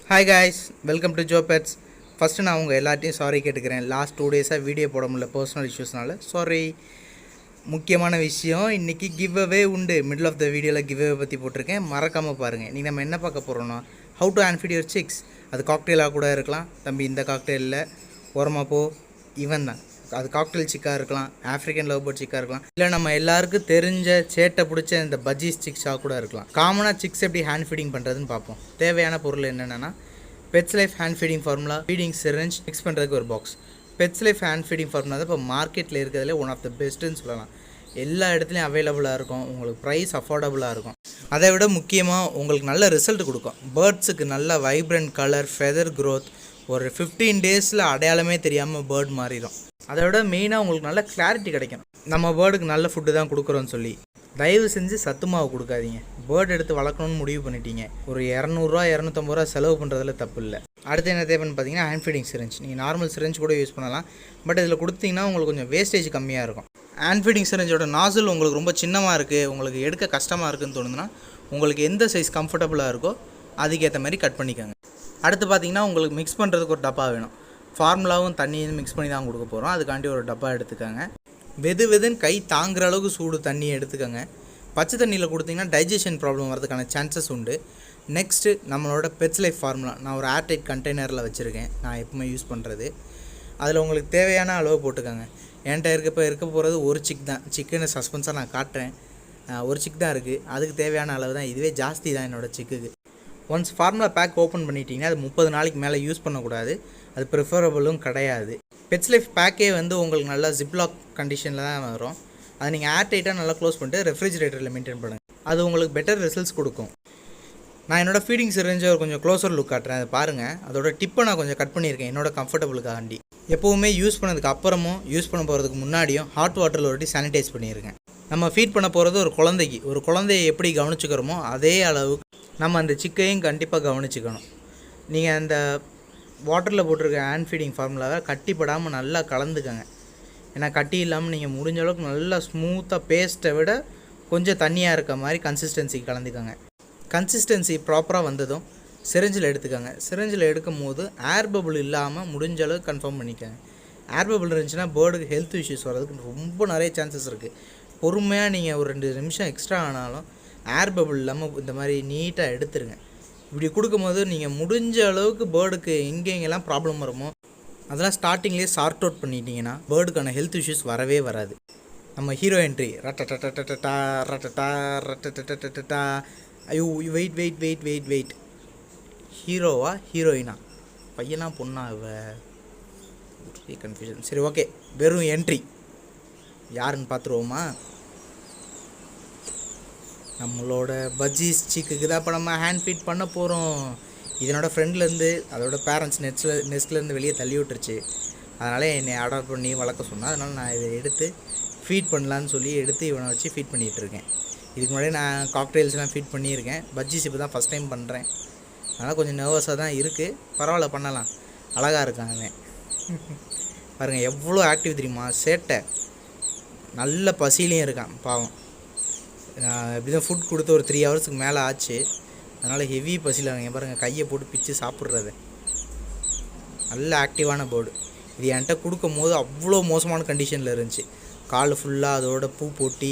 Hi guys, welcome to Jo pets. First நான் உங்கள் எல்லாத்தையும் சாரி கேட்டுக்கிறேன். லாஸ்ட் 2 டேஸாக வீடியோ போட முடியல, பர்சனல் இஷ்யூஸ்னால சாரி. முக்கியமான விஷயம், இன்றைக்கி கிவ் அவே உண்டு. மிடில் ஆஃப் த வீடியோவில் கிவ் அவே பற்றி போட்டிருக்கேன், மறக்காமல் பாருங்கள். இன்றைக்கி நம்ம என்ன பார்க்க போகிறோன்னா, ஹவு டு ஹேண்ட்ஃபீட் யுவர் சிக்ஸ். அது காக்டெயிலாக கூட இருக்கலாம். தம்பி இந்த காக்டெயிலில் ஓரமாக போ, இவன் தான். அது காக்டெயில் சிக்காக இருக்கலாம், ஆஃப்ரிக்கன் லவ்பர்ட் சிக்காக இருக்கலாம், இல்லை நம்ம எல்லாருக்கும் தெரிஞ்ச சேட்டை பிடிச்ச இந்த பஜ்ஜீஸ் சிக்ஸாக கூட இருக்கலாம். காமனாக சிக்ஸ் எப்படி ஹேண்ட் ஃபீடிங் பண்ணுறதுன்னு பார்ப்போம். தேவையான பொருள் என்னென்னா, pets life hand feeding formula, feeding syringe, mix பண்ணுறதுக்கு ஒரு box. Pets life hand feeding formula தான் இப்போ மார்க்கெட்டில் இருக்கிறதுல ஒன் ஆஃப் த பெஸ்ட்டுன்னு சொல்லலாம். எல்லா இடத்துலையும் அவைலபிளாக இருக்கும், உங்களுக்கு ப்ரைஸ் அஃபோர்டபுளாக இருக்கும். அதை விட முக்கியமாக உங்களுக்கு நல்ல ரிசல்ட் கொடுக்கும். பேர்ட்ஸுக்கு நல்ல வைப்ரண்ட் கலர், ஃபெதர் க்ரோத், ஒரு 15 டேஸில் அடையாளமே தெரியாமல் பேர்ட் மாறிடும். அதை விட மெயினாக உங்களுக்கு நல்ல கிளாரிட்டி கிடைக்கும். நம்ம பேர்டுக்கு நல்ல ஃபுட்டு தான் கொடுக்குறோன்னு சொல்லி தயவு செஞ்சு சத்து மாவு கொடுக்காதீங்க. பேர்டு எடுத்து வளர்க்கணும்னு முடிவு பண்ணிட்டீங்க, ஒரு 200 250 ரூபா செலவு பண்ணுறதுல தப்பு இல்லை. அடுத்து என்ன தேவைன்னு பார்த்தீங்கன்னா, ஹேண்ட் ஃபீடிங் சிரிஞ்ச். நீங்கள் நார்மல் சிரிஞ்ச் கூட யூஸ் பண்ணலாம், பட் இதில் கொடுத்தீங்கன்னா உங்களுக்கு கொஞ்சம் வேஸ்டேஜ் கம்மியாக இருக்கும். ஹேண்ட் ஃபீடிங் சிரிஞ்சோட நாசில் உங்களுக்கு ரொம்ப சின்னமாக இருக்குது, உங்களுக்கு எடுக்க கஷ்டமாக இருக்குதுன்னு தோணுதுன்னா, உங்களுக்கு எந்த சைஸ் கம்ஃபர்டபுளாக இருக்கோ அதுக்கேற்ற மாதிரி கட் பண்ணிக்கோங்க. அடுத்து பார்த்தீங்கன்னா, உங்களுக்கு மிக்ஸ் பண்ணுறதுக்கு ஒரு டப்பா வேணும். ஃபார்முலாவும் தண்ணியும் மிக்ஸ் பண்ணி தான் கொடுக்க போகிறோம். அதுக்காண்டி ஒரு டப்பா எடுத்துக்கோங்க. வெதுன்னு கை தாங்குற அளவுக்கு சூடு தண்ணியை எடுத்துக்கோங்க. பச்சை தண்ணியில் கொடுத்தீங்கன்னா டைஜஷன் ப்ராப்ளம் வரதுக்கான சான்சஸ் உண்டு. நெக்ஸ்ட்டு நம்மளோட பெட்ஸ் லைஃப் ஃபார்முலா நான் ஒரு ஏர்டைட் கண்டெய்னரில் வச்சுருக்கேன், நான் எப்பவுமே யூஸ் பண்ணுறது. அதில் உங்களுக்கு தேவையான அளவு போட்டுக்கோங்க. என்கிட்ட இருக்க போகிறது ஒரு சிக் தான். சிக்கனை சஸ்பென்ஸாக நான் காட்டுறேன், ஒரு சிக் தான் இருக்குது, அதுக்கு தேவையான அளவு தான். இதுவே ஜாஸ்தி தான் என்னோடய சிக்குக்கு. ஒன்ஸ் ஃபார்முலா பேக் ஓப்பன் பண்ணிட்டீங்கன்னா அது 30 நாளைக்கு மேலே யூஸ் பண்ணக்கூடாது, அது ப்ரிஃபரபுளும் கிடையாது. பெட்ஸ் லைஃப் பேக்கே உங்களுக்கு நல்லா ஜிப்லாக் கண்டிஷனில் தான் வரும். அதை நீங்கள் ஏர்டைட்டாக நல்லா க்ளோஸ் பண்ணிட்டு ரெஃப்ரிஜிரேட்டரில் மெயின்டைன் பண்ணுங்கள், அது உங்களுக்கு பெட்டர் ரிசல்ட்ஸ் கொடுக்கும். நான் என்னோடய ஃபீடிங் சிரிஞ்சை கொஞ்சம் க்ளோஸர் லுக் காட்டுறேன், அதை பாருங்கள். அதோட டிப்பை நான் கொஞ்சம் கட் பண்ணியிருக்கேன் என்னோடய கம்ஃபர்டபுளுக்காண்டி. எப்போவுமே யூஸ் பண்ணதுக்கு அப்புறமும் யூஸ் பண்ண போகிறதுக்கு முன்னாடியும் ஹாட் வாட்டரில் ஒரு சானிடைஸ் பண்ணியிருக்கேன். நம்ம ஃபீட் பண்ண போகிறது ஒரு குழந்தையை எப்படி கவனிச்சுக்கிறோமோ அதே அளவுக்கு நம்ம அந்த சிக்கையும் கண்டிப்பாக கவனிச்சுக்கணும். நீங்கள் அந்த வாட்டரில் போட்டிருக்க ஹேண்ட் ஃபீடிங் ஃபார்முலாவை கட்டிப்படாமல் நல்லா கலந்துக்கங்க. ஏன்னா கட்டி இல்லாமல் நீங்கள் முடிஞ்ச அளவுக்கு நல்லா ஸ்மூத்தாக பேஸ்ட்டை விட கொஞ்சம் தண்ணியாக இருக்க மாதிரி கன்சிஸ்டன்சி கலந்துக்கோங்க. கன்சிஸ்டன்சி ப்ராப்பராக வந்ததும் சிரிஞ்சில் எடுத்துக்கோங்க. சிரிஞ்சில் எடுக்கும் போது ஏர் பபுள் இல்லாமல் முடிஞ்ச அளவுக்கு கன்ஃபார்ம் பண்ணிக்கோங்க. ஏர் பபுள் இருந்துச்சுன்னா பேர்டுக்கு ஹெல்த் இஷ்யூஸ் வர்றதுக்கு ரொம்ப நிறைய சான்சஸ் இருக்குது. பொறுமையாக நீங்கள் ஒரு 2 நிமிஷம் எக்ஸ்ட்ரா ஆனாலும் ஏர் பபுள் இல்லாமல் இந்த மாதிரி நீட்டாக எடுத்துருங்க. இப்படி கொடுக்கும்போது நீங்கள் முடிஞ்ச அளவுக்கு பேர்டுக்கு எங்கெங்கெல்லாம் ப்ராப்ளம் வருமோ அதெல்லாம் ஸ்டார்டிங்லேயே சார்ட் அவுட் பண்ணிட்டீங்கன்னா பேர்டுக்கான ஹெல்த் இஷ்யூஸ் வரவே வராது. நம்ம ஹீரோ என்ட்ரி ரட்டா ரட்டா ரட்டா. ஐயோ வெயிட், ஹீரோவா ஹீரோயினா, பையனா பொண்ணா கன்ஃபியூஷன். சரி, ஓகே, வெறும் என்ட்ரி யாருன்னு பார்த்துருவோமா? நம்மளோட பஜ்ஜீஸ் சிக்குக்கு தான் இப்போ நம்ம ஹேண்ட் ஃபீட் பண்ண போகிறோம். இதனோட ஃப்ரெண்ட்லேருந்து அதோட பேரண்ட்ஸ் நெஸ்ட்லேருந்து வெளியே தள்ளி விட்டுருச்சு. அதனால் என்னை ஆர்டர் பண்ணி வளர்க்க சொன்னால், அதனால் நான் இதை எடுத்து ஃபீட் பண்ணலான்னு சொல்லி எடுத்து இவனை வச்சு ஃபீட் பண்ணிகிட்ருக்கேன். இதுக்கு முன்னாடி நான் காக்டெயில்ஸ்லாம் ஃபீட் பண்ணியிருக்கேன், பஜ்ஜீஸ் இப்போ தான் ஃபஸ்ட் டைம் பண்ணுறேன். அதனால் கொஞ்சம் நர்வஸாக தான் இருக்குது, பரவாயில்ல பண்ணலாம். அழகாக இருக்கான் அவன். பாருங்கள் எவ்வளோ ஆக்டிவ் தெரியுமா, சேட்டை. நல்ல பசிலையும் இருக்கான் பாவம். இப்படி தான் ஃபுட் கொடுத்து ஒரு 3 ஹவர்ஸுக்கு மேலே ஆச்சு, அதனால் ஹெவி பசியில் அவங்க பாருங்கள் கையை போட்டு பிச்சு சாப்பிட்றது. நல்ல ஆக்டிவான பேர்டு. இது என்கிட்ட கொடுக்கும் போது அவ்வளோ மோசமான கண்டிஷனில் இருந்துச்சு. கால் ஃபுல்லாக அதோட பூ போட்டி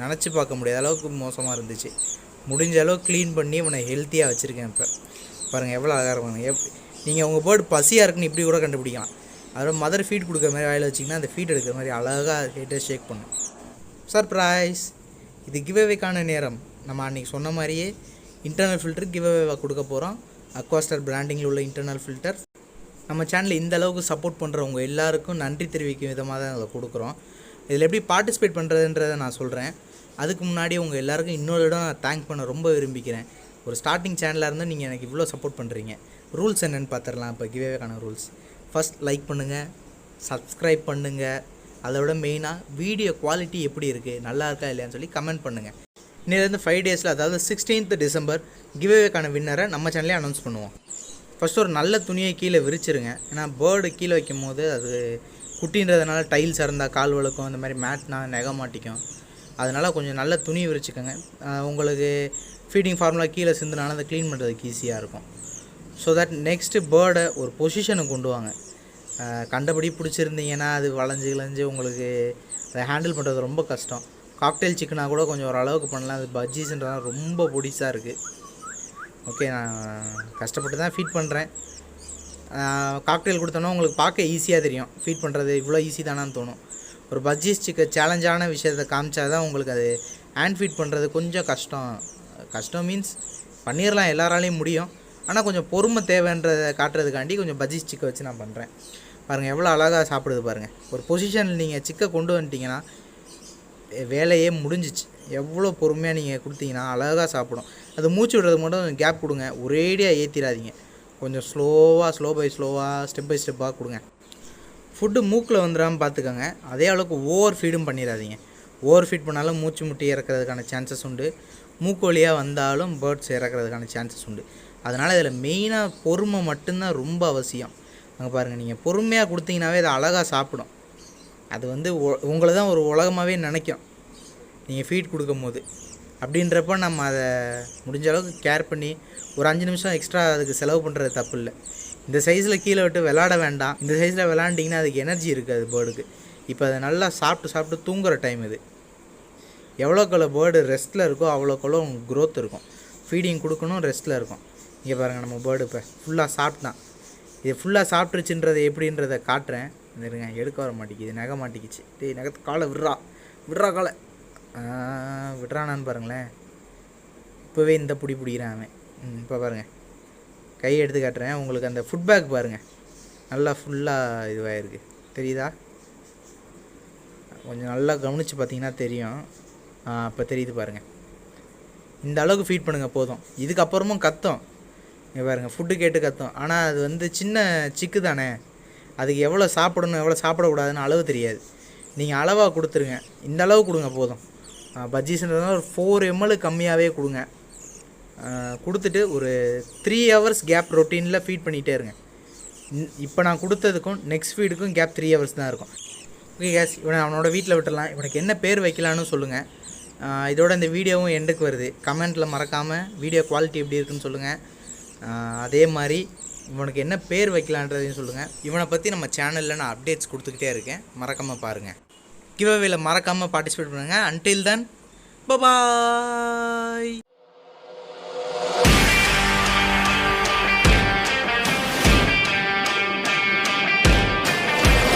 நினச்சி பார்க்க முடியாத அளவுக்கு மோசமாக இருந்துச்சு. முடிஞ்ச அளவுக்கு க்ளீன் பண்ணி இவனை ஹெல்த்தியாக வச்சுருக்கேன். இப்போ பாருங்கள் எவ்வளோ அழகாக இருப்பாங்க. நீங்கள் உங்கள் பேர்டு பசியாக இருக்குன்னு இப்படி கூட கண்டுபிடிக்கலாம். அதோட மதர் ஃபீட் கொடுக்குற மாதிரி வாயில் வச்சிங்கன்னா அந்த ஃபீட் எடுக்கிற மாதிரி அழகாக ஹெட்டை ஷேக் பண்ணும். சர்ப்ரைஸ்! இது கிவ்அவேக்கான நேரம். நம்ம அன்றைக்கி சொன்ன மாதிரியே இன்டர்னல் ஃபில்டர் கிவ்அவேவாக கொடுக்க போகிறோம். அக்வாஸ்டார் பிராண்டிங்கில் உள்ள இன்டர்னல் ஃபில்டர். நம்ம சேனலில் இந்த அளவுக்கு சப்போர்ட் பண்ணுறவங்க எல்லாருக்கும் நன்றி தெரிவிக்கும் விதமாக தான் அதை கொடுக்குறோம். இதில் எப்படி பார்ட்டிசிபேட் பண்ணுறதுன்றதை நான் சொல்கிறேன். அதுக்கு முன்னாடி உங்கள் எல்லாருக்கும் இன்னொரு இடம் நான் தேங்க் பண்ண ரொம்ப விரும்பிக்கிறேன். ஒரு ஸ்டார்டிங் சேனலாக இருந்தால் நீங்கள் எனக்கு இவ்வளோ சப்போர்ட் பண்ணுறீங்க. ரூல்ஸ் என்னென்னு பார்த்துடலாம். இப்போ கிவ்அவேக்கான ரூல்ஸ்: ஃபஸ்ட் லைக் பண்ணுங்கள், சப்ஸ்கிரைப் பண்ணுங்கள், அதை விட மெயினாக வீடியோ குவாலிட்டி எப்படி இருக்குது, நல்லா இருக்கா இல்லையான்னு சொல்லி கமெண்ட் பண்ணுங்கள். இன்னிலேருந்து 5 டேஸில், அதாவது 16th டிசம்பர் கிவ்அவேக்கான வின்னரை நம்ம சேனல்லே அனௌன்ஸ் பண்ணுவோம். ஃபஸ்ட்டு ஒரு நல்ல துணியை கீழே விரிச்சிருங்க. ஏன்னா பேர்டு கீழே வைக்கும் போது அது குட்டின்றதுனால டைல்ஸ் இருந்தால் கால் வழுக்கும், அந்த மாதிரி மேட்னா நெக மாட்டிக்கும். அதனால் கொஞ்சம் நல்ல துணி விரிச்சுக்கோங்க. உங்களுக்கு ஃபீடிங் ஃபார்முலா கீழே சிந்துனாலும் அதை க்ளீன் பண்ணுறதுக்கு ஈஸியாக இருக்கும். ஸோ தட் நெக்ஸ்ட்டு பேர்டை ஒரு பொசிஷனுக்கு கொண்டு வாங்க. கண்டபடி பிடிச்சிருந்தீங்கன்னா அது வளைஞ்சு உங்களுக்கு அதை ஹேண்டில் பண்ணுறது ரொம்ப கஷ்டம். காக்டெயில் சிக்கனாக கூட கொஞ்சம் ஓரளவுக்கு பண்ணலாம். அது பஜ்ஜீஸ்ன்றதான் ரொம்ப பொடிசாக இருக்குது. ஓகே, நான் கஷ்டப்பட்டு தான் ஃபீட் பண்ணுறேன். காக்டெயில் கொடுத்தோன்னா உங்களுக்கு பார்க்க ஈஸியாக தெரியும், ஃபீட் பண்ணுறது இவ்வளோ ஈஸி தானான்னு தோணும். ஒரு பஜ்ஜீஸ் சிக்கன் சேலஞ்சான விஷயத்தை காமிச்சா தான் உங்களுக்கு அது ஹேண்ட் ஃபீட் பண்ணுறது கொஞ்சம் கஷ்டம் மீன்ஸ் பண்ணிடலாம், எல்லாராலையும் முடியும். ஆனால் கொஞ்சம் பொறுமை தேவைன்றதை காட்டுறதுக்காண்டி கொஞ்சம் பஜ்ஜீஸ் சிக்கை வச்சு நான் பண்ணுறேன். பாருங்கள் எவ்வளோ அழகாக சாப்பிடுது பாருங்கள். ஒரு பொசிஷனில் நீங்கள் சிக்கை கொண்டு வந்துட்டிங்கன்னா வேலையே முடிஞ்சிச்சு. எவ்வளோ பொறுமையாக நீங்கள் கொடுத்தீங்கன்னா அழகாக சாப்பிடும். அது மூச்சு விடுறதுக்கு மட்டும் கேப் கொடுங்க, ஒரேடியாக ஏற்றிடாதீங்க. கொஞ்சம் ஸ்லோ பை ஸ்லோவாக ஸ்டெப் பை ஸ்டெப்பாக கொடுங்க. ஃபுட்டு மூக்கில் வந்துடாமல் பார்த்துக்கோங்க. அதே அளவுக்கு ஓவர் ஃபீடும் பண்ணிடாதீங்க. ஓவர் ஃபீட் பண்ணாலும் மூச்சு முட்டி இறக்கிறதுக்கான சான்சஸ் உண்டு. மூக்கு வழியாக வந்தாலும் பேர்ட்ஸ் இறக்கிறதுக்கான சான்சஸ் உண்டு. அதனால் இதில் மெயினாக பொறுமை மட்டும்தான் ரொம்ப அவசியம். அங்கே பாருங்கள், நீங்கள் பொறுமையாக கொடுத்தீங்கன்னாவே அதை அழகாக சாப்பிடும். அது உங்களை தான் ஒரு உலகமாகவே நினைக்கும் நீங்கள் ஃபீட் கொடுக்கும் போது. அப்படின்றப்ப நம்ம அதை முடிஞ்ச அளவுக்கு கேர் பண்ணி ஒரு 5 நிமிஷம் எக்ஸ்ட்ரா அதுக்கு செலவு பண்ணுறது தப்பு இல்லை. இந்த சைஸில் கீழே விட்டு விளாட வேண்டாம். இந்த சைஸில் விளாண்டிங்கன்னா அதுக்கு எனர்ஜி இருக்காது பேர்டுக்கு. இப்போ அதை நல்லா சாப்பிட்டு தூங்குகிற டைம் இது. எவ்வளோக்கெவ்வளோ பேர்டு ரெஸ்ட்டில் இருக்கோ அவ்வளோக்கெவ்வளோ க்ரோத் இருக்கும். ஃபீடிங் கொடுக்கணும், ரெஸ்ட்டில் இருக்கும். இங்கே பாருங்கள், நம்ம பேர்டு இப்போ ஃபுல்லாக சாப்பிட்டான். இது ஃபுல்லாக சாப்பிட்ருச்சுன்றதை எப்படின்றத காட்டுறேன். இருங்க, எடுக்க வர மாட்டேங்குது, நகை மாட்டிக்கிச்சு. நகத்து காலை விட்றா காலை விட்றானான்னு பாருங்களேன். இப்போவே இந்த பிடிக்கிறான் அவன். இப்போ பாருங்கள், கையை எடுத்து காட்டுறேன் உங்களுக்கு. அந்த ஃபுட் பேக் பாருங்கள், நல்லா ஃபுல்லாக இதுவாகிருக்கு, தெரியுதா? கொஞ்சம் நல்லா கவனித்து பார்த்தீங்கன்னா தெரியும். இப்போ தெரியுது பாருங்கள். இந்த அளவுக்கு ஃபீட் பண்ணுங்கள் போதும். இதுக்கப்புறமும் கத்தும். இங்கே பாருங்கள், ஃபுட்டு கேட்டு கத்தும். ஆனால் அது சின்ன சிக்கு தானே, அதுக்கு எவ்வளோ சாப்பிடணும் எவ்வளோ சாப்பிடக்கூடாதுன்னு அளவு தெரியாது. நீங்கள் அளவாக கொடுத்துருங்க. இந்த அளவு கொடுங்க போதும். பஜ்ஜீஸ்ன்றதுனால ஒரு 4 ml கம்மியாகவே கொடுங்க. கொடுத்துட்டு ஒரு 3 hours கேப் ரொட்டீனில் ஃபீட் பண்ணிகிட்டே இருங்க. இப்போ நான் கொடுத்ததுக்கும் நெக்ஸ்ட் ஃபீடுக்கும் கேப் 3 hours தான் இருக்கும். ஓகே கேஸ், இவனை அவனோட வீட்டில் விட்டுடலாம். இவனுக்கு என்ன பேர் வைக்கலான்னு சொல்லுங்கள். இதோட இந்த வீடியோவும் எண்டுக்கு வருது. கமெண்ட்டில் மறக்காமல் வீடியோ குவாலிட்டி எப்படி இருக்குன்னு சொல்லுங்கள். அதே மாதிரி இவனுக்கு என்ன பேர் வைக்கலான்றதையும் சொல்லுங்கள். இவனை பற்றி நம்ம சேனலில் நான் அப்டேட்ஸ் கொடுத்துக்கிட்டே இருக்கேன், மறக்காமல் பாருங்கள். கிவ்அவேல மறக்காமல் பார்ட்டிசிபேட் பண்ணுங்கள். Until then, by.